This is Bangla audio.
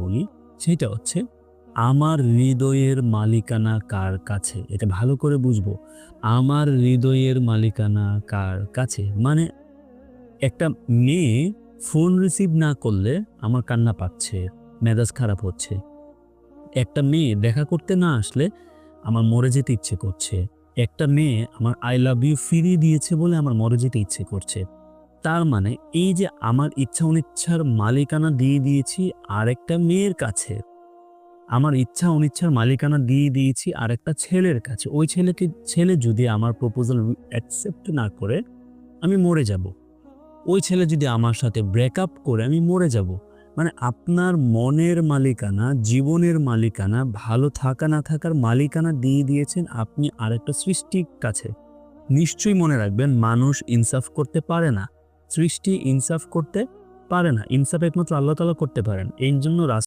বলি সেটা হচ্ছে আমার হৃদয়ের মালিকানা কার কাছে। এটা ভালো করে বুঝবো। আমার হৃদয়ের মালিকানা কার কাছে? মানে একটা মেয়ে ফোন রিসিভ না করলে আমার কান্না পাচ্ছে, মেজাজ খারাপ হচ্ছে। একটা মেয়ে দেখা করতে না আসলে আমার মরে যেতে ইচ্ছে করছে। একটা মেয়ে আমার আই লাভ ইউ ফিরিয়ে দিয়েছে বলে আমার মরে যেতে ইচ্ছে করছে। তার মানে এই যে আমার ইচ্ছা অনিচ্ছার মালিকানা দিয়ে দিয়েছি আরেকটা মেয়ের কাছে। আমার ইচ্ছা অনিচ্ছার মালিকানা দিয়ে দিয়েছি আরেকটা ছেলের কাছে। ওই ছেলে যদি আমার প্রপোজাল অ্যাকসেপ্ট না করে আমি মরে যাব। ওই ছেলে যদি আমার সাথে ব্রেকআপ করে আমি মরে যাব। মানে আপনার মনের মালিকানা, জীবনের মালিকানা, ভালো থাকা না থাকার মালিকানা দিয়ে দিয়েছেন আপনি আরেকটা সৃষ্টির কাছে। নিশ্চয়ই মনে রাখবেন, মানুষ ইনসাফ করতে পারে না। সৃষ্টি ইনসাফ করতে পারে না। ইনসাফ একমাত্র আল্লাহ তাআলা করতে পারেন। এই জন্য